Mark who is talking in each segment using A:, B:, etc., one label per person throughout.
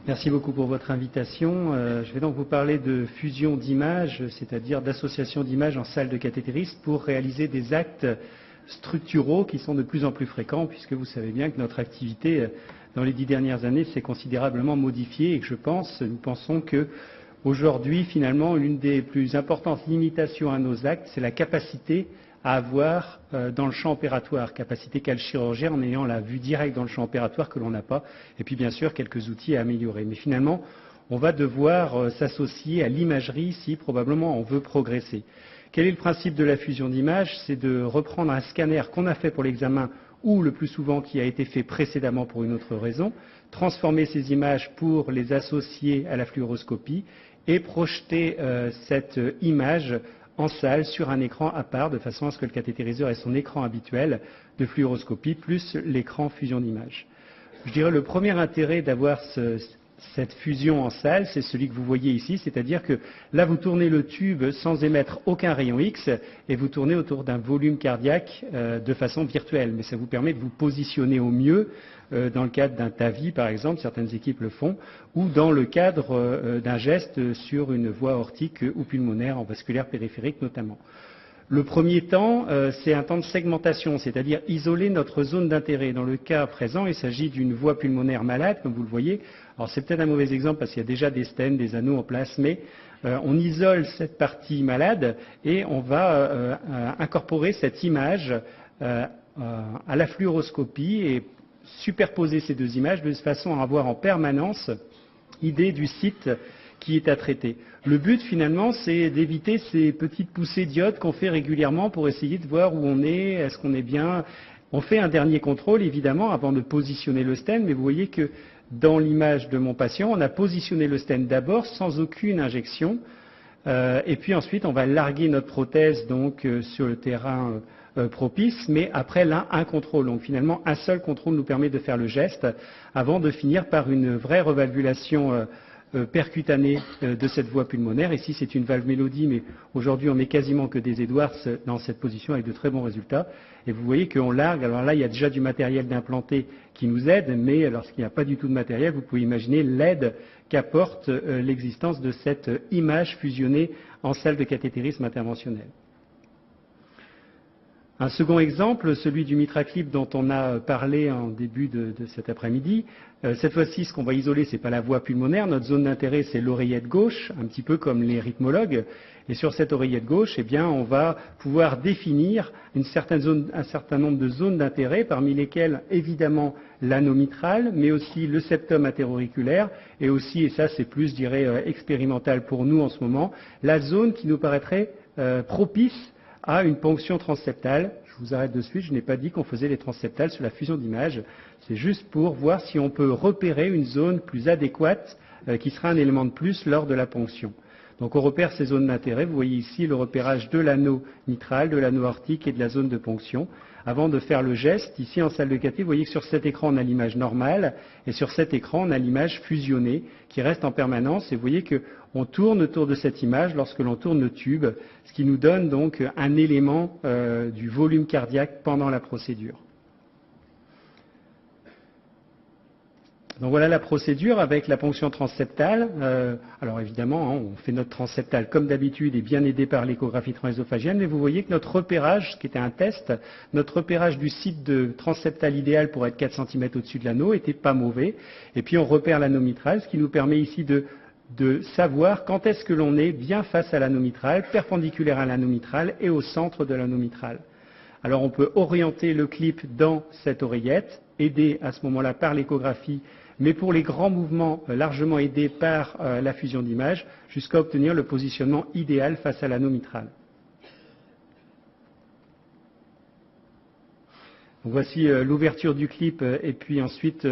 A: Merci beaucoup pour votre invitation. Je vais donc vous parler de fusion d'images, c'est-à-dire d'association d'images en salle de cathétérisme pour réaliser des actes structuraux qui sont de plus en plus fréquents, puisque vous savez bien que notre activité dans les 10 dernières années s'est considérablement modifiée et que nous pensons que aujourd'hui, finalement, l'une des plus importantes limitations à nos actes, c'est la capacité à avoir dans le champ opératoire, capacité qu'a le chirurgien en ayant la vue directe dans le champ opératoire que l'on n'a pas, et puis bien sûr quelques outils à améliorer. Mais finalement, on va devoir s'associer à l'imagerie si probablement on veut progresser. Quel est le principe de la fusion d'images? C'est de reprendre un scanner qu'on a fait pour l'examen ou le plus souvent qui a été fait précédemment pour une autre raison, transformer ces images pour les associer à la fluoroscopie et projeter cette image en salle sur un écran à part, de façon à ce que le cathétériseur ait son écran habituel de fluoroscopie plus l'écran fusion d'images. Je dirais le premier intérêt d'avoir cette fusion en salle, c'est celui que vous voyez ici, c'est-à-dire que là vous tournez le tube sans émettre aucun rayon X et vous tournez autour d'un volume cardiaque de façon virtuelle, mais ça vous permet de vous positionner au mieux dans le cadre d'un TAVI par exemple, certaines équipes le font, ou dans le cadre d'un geste sur une voie aortique ou pulmonaire en vasculaire périphérique notamment. Le premier temps, c'est un temps de segmentation, c'est-à-dire isoler notre zone d'intérêt. Dans le cas présent, il s'agit d'une voie pulmonaire malade, comme vous le voyez. Alors c'est peut-être un mauvais exemple parce qu'il y a déjà des stents, des anneaux en place, mais on isole cette partie malade et on va incorporer cette image à la fluoroscopie et superposer ces deux images de façon à avoir en permanence idée du site qui est à traiter. Le but finalement c'est d'éviter ces petites poussées d'iode qu'on fait régulièrement pour essayer de voir où on est qu'on est bien. On fait un dernier contrôle évidemment avant de positionner le stent, mais vous voyez que dans l'image de mon patient, on a positionné le stent d'abord sans aucune injection et puis ensuite on va larguer notre prothèse donc sur le terrain propice, mais après là un contrôle. Donc finalement un seul contrôle nous permet de faire le geste avant de finir par une vraie revalvulation percutanée de cette voie pulmonaire. Ici c'est une valve Mélodie, mais aujourd'hui on met quasiment que des Edwards dans cette position avec de très bons résultats. Et vous voyez qu'on largue, alors là il y a déjà du matériel d'implanté qui nous aide, mais lorsqu'il n'y a pas du tout de matériel, vous pouvez imaginer l'aide qu'apporte l'existence de cette image fusionnée en salle de cathétérisme interventionnel. Un second exemple, celui du MitraClip dont on a parlé en début de cet après-midi. Cette fois-ci, ce qu'on va isoler, ce n'est pas la voie pulmonaire. Notre zone d'intérêt, c'est l'oreillette gauche, un petit peu comme les rythmologues. Et sur cette oreillette gauche, eh bien, on va pouvoir définir un certain nombre de zones d'intérêt, parmi lesquelles, évidemment, l'anneau mitral, mais aussi le septum atéroauriculaire, et aussi, et ça c'est plus, je dirais, expérimental pour nous en ce moment, la zone qui nous paraîtrait propice à une ponction transseptale. Je vous arrête de suite, je n'ai pas dit qu'on faisait les transseptales sur la fusion d'images, c'est juste pour voir si on peut repérer une zone plus adéquate qui sera un élément de plus lors de la ponction. Donc on repère ces zones d'intérêt, vous voyez ici le repérage de l'anneau mitral, de l'anneau aortique et de la zone de ponction. Avant de faire le geste, ici en salle de cathé, vous voyez que sur cet écran on a l'image normale et sur cet écran on a l'image fusionnée qui reste en permanence et vous voyez qu'on tourne autour de cette image lorsque l'on tourne le tube, ce qui nous donne donc un élément du volume cardiaque pendant la procédure. Donc voilà la procédure avec la ponction transseptale. Alors évidemment, on fait notre transseptale comme d'habitude et bien aidé par l'échographie transésophagienne, mais vous voyez que notre repérage, ce qui était un test, notre repérage du site de transseptale idéal pour être 4 cm au-dessus de l'anneau était pas mauvais. Et puis on repère l'anneau mitral, ce qui nous permet ici de savoir quand est-ce que l'on est bien face à l'anneau mitral, perpendiculaire à l'anneau mitral et au centre de l'anneau mitral. Alors on peut orienter le clip dans cette oreillette, aidé à ce moment-là par l'échographie, mais pour les grands mouvements largement aidés par la fusion d'images, jusqu'à obtenir le positionnement idéal face à l'anneau mitral. Donc voici l'ouverture du clip et puis ensuite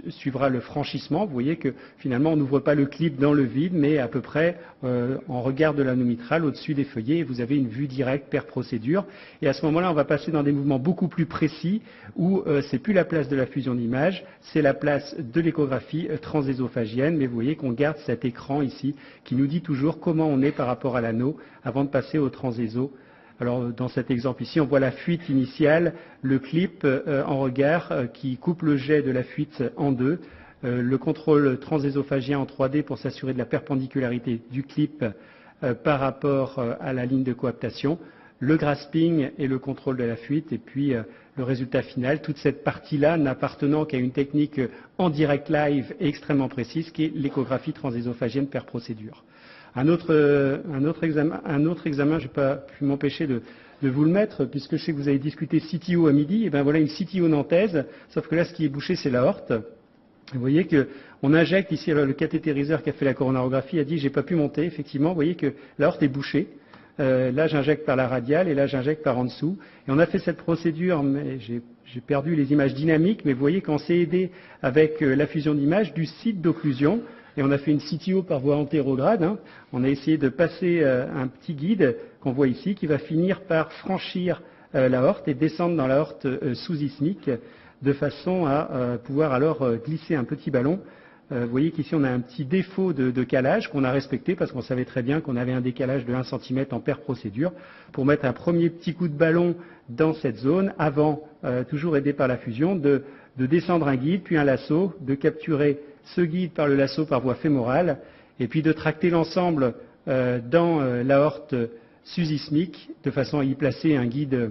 A: suivra le franchissement. Vous voyez que finalement on n'ouvre pas le clip dans le vide, mais à peu près en regard de l'anneau mitral au-dessus des feuillets. Et vous avez une vue directe per procédure. Et à ce moment-là, on va passer dans des mouvements beaucoup plus précis où c'est plus la place de la fusion d'images, c'est la place de l'échographie transésophagienne. Mais vous voyez qu'on garde cet écran ici qui nous dit toujours comment on est par rapport à l'anneau avant de passer au transéso. Alors dans cet exemple ici, on voit la fuite initiale, le clip en regard qui coupe le jet de la fuite en deux, le contrôle transœsophagien en 3D pour s'assurer de la perpendicularité du clip par rapport à la ligne de coaptation, le grasping et le contrôle de la fuite, et puis le résultat final, toute cette partie-là n'appartenant qu'à une technique en direct live et extrêmement précise, qui est l'échographie transésophagienne per procédure. Un autre examen, je n'ai pas pu m'empêcher de vous le mettre, puisque je sais que vous avez discuté CTO à midi, et bien voilà une CTO nantaise, sauf que là, ce qui est bouché, c'est l'aorte. Vous voyez qu'on injecte ici, le cathétériseur qui a fait la coronarographie a dit j'ai pas pu monter, effectivement, vous voyez que l'aorte est bouchée. Là, j'injecte par la radiale et là, j'injecte par en dessous. Et on a fait cette procédure, mais j'ai perdu les images dynamiques, mais vous voyez qu'on s'est aidé avec la fusion d'images du site d'occlusion. Et on a fait une CTO par voie antérograde. On a essayé de passer un petit guide qu'on voit ici qui va finir par franchir l'aorte et descendre dans l'aorte sous-isthmique de façon à pouvoir alors glisser un petit ballon. Vous voyez qu'ici on a un petit défaut de calage qu'on a respecté parce qu'on savait très bien qu'on avait un décalage de 1 cm en per procédure pour mettre un premier petit coup de ballon dans cette zone avant, toujours aidé par la fusion, de descendre un guide puis un lasso, de capturer ce guide par le lasso par voie fémorale et puis de tracter l'ensemble dans l'aorte sus-isthmique de façon à y placer un guide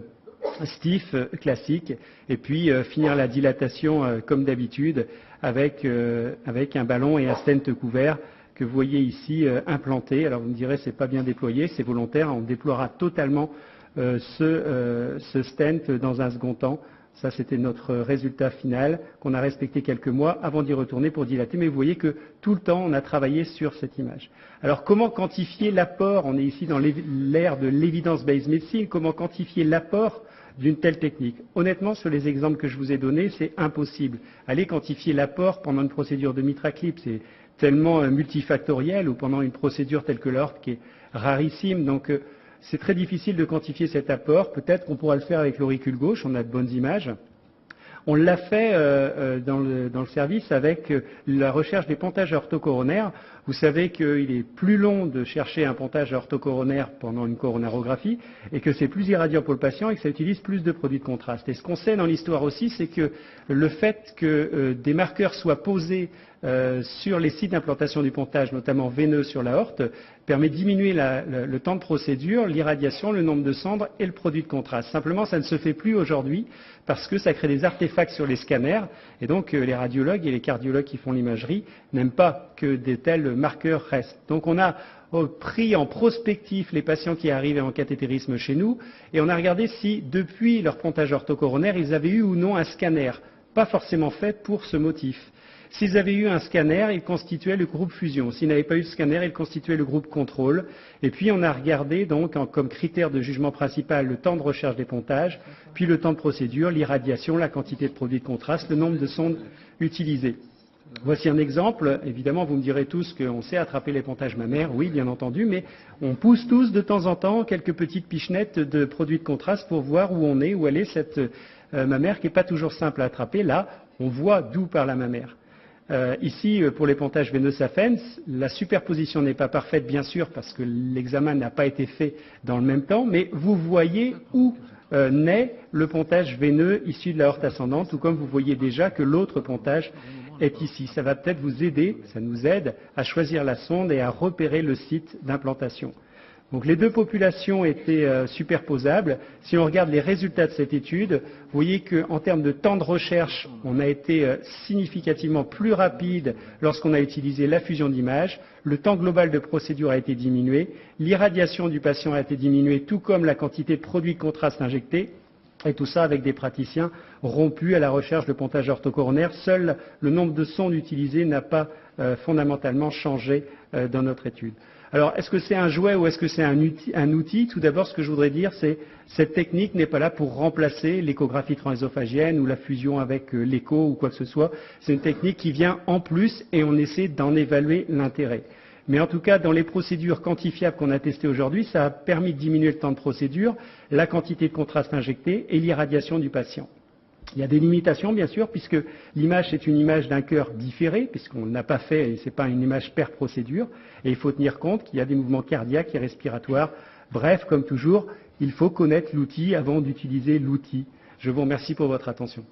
A: stiff, classique, et puis finir la dilatation comme d'habitude avec un ballon et un stent couvert que vous voyez ici implanté. Alors vous me direz c'est pas bien déployé, c'est volontaire, on déploiera totalement ce stent dans un second temps. Ça, c'était notre résultat final qu'on a respecté quelques mois avant d'y retourner pour dilater. Mais vous voyez que tout le temps, on a travaillé sur cette image. Alors, comment quantifier l'apport? On est ici dans l'ère de l'evidence-based medicine. Comment quantifier l'apport d'une telle technique? Honnêtement, sur les exemples que je vous ai donnés, c'est impossible. Aller quantifier l'apport pendant une procédure de MitraClip, c'est tellement multifactoriel, ou pendant une procédure telle que l'aorte qui est rarissime. Donc, c'est très difficile de quantifier cet apport. Peut-être qu'on pourra le faire avec l'auricule gauche, on a de bonnes images. On l'a fait dans le service avec la recherche des pontages orthocoronaires. Vous savez qu'il est plus long de chercher un pontage orthocoronaire pendant une coronarographie et que c'est plus irradiant pour le patient et que ça utilise plus de produits de contraste. Et ce qu'on sait dans l'histoire aussi, c'est que le fait que des marqueurs soient posés sur les sites d'implantation du pontage, notamment veineux sur l'aorte, permet de diminuer le temps de procédure, l'irradiation, le nombre de cendres et le produit de contraste. Simplement, ça ne se fait plus aujourd'hui parce que ça crée des artefacts sur les scanners et donc les radiologues et les cardiologues qui font l'imagerie n'aiment pas que de tels marqueurs restent. Donc on a pris en prospectif les patients qui arrivaient en cathétérisme chez nous et on a regardé si depuis leur pontage orthocoronaire ils avaient eu ou non un scanner, pas forcément fait pour ce motif. S'ils avaient eu un scanner, ils constituaient le groupe fusion. S'ils n'avaient pas eu de scanner, ils constituaient le groupe contrôle. Et puis on a regardé donc comme critère de jugement principal le temps de recherche des pontages, puis le temps de procédure, l'irradiation, la quantité de produits de contraste, le nombre de sondes utilisées. Voici un exemple. Évidemment, vous me direz tous qu'on sait attraper les pontages mammaires. Oui, bien entendu, mais on pousse tous de temps en temps quelques petites pichenettes de produits de contraste pour voir où elle est cette mammaire qui n'est pas toujours simple à attraper. Là, on voit d'où part la mammaire. Ici, pour les pontages veineux Saphens, la superposition n'est pas parfaite, bien sûr, parce que l'examen n'a pas été fait dans le même temps, mais vous voyez où naît le pontage veineux issu de l'aorte ascendante, tout comme vous voyez déjà que l'autre pontage est ici. Ça va peut-être vous aider, ça nous aide à choisir la sonde et à repérer le site d'implantation. Donc les deux populations étaient superposables. Si on regarde les résultats de cette étude, vous voyez qu'en termes de temps de recherche, on a été significativement plus rapide lorsqu'on a utilisé la fusion d'images. Le temps global de procédure a été diminué. L'irradiation du patient a été diminuée, tout comme la quantité de produits de contraste injectés. Et tout ça avec des praticiens rompus à la recherche de pontage orthocoronaire. Seul le nombre de sondes utilisées n'a pas fondamentalement changé dans notre étude. Alors, est-ce que c'est un jouet ou est-ce que c'est un outil? Tout d'abord, ce que je voudrais dire, c'est que cette technique n'est pas là pour remplacer l'échographie transœsophagienne ou la fusion avec l'écho ou quoi que ce soit. C'est une technique qui vient en plus et on essaie d'en évaluer l'intérêt. Mais en tout cas, dans les procédures quantifiables qu'on a testées aujourd'hui, ça a permis de diminuer le temps de procédure, la quantité de contraste injecté et l'irradiation du patient. Il y a des limitations, bien sûr, puisque l'image est une image d'un cœur différé, puisqu'on n'a pas fait, et ce n'est pas une image per procédure, et il faut tenir compte qu'il y a des mouvements cardiaques et respiratoires. Bref, comme toujours, il faut connaître l'outil avant d'utiliser l'outil. Je vous remercie pour votre attention.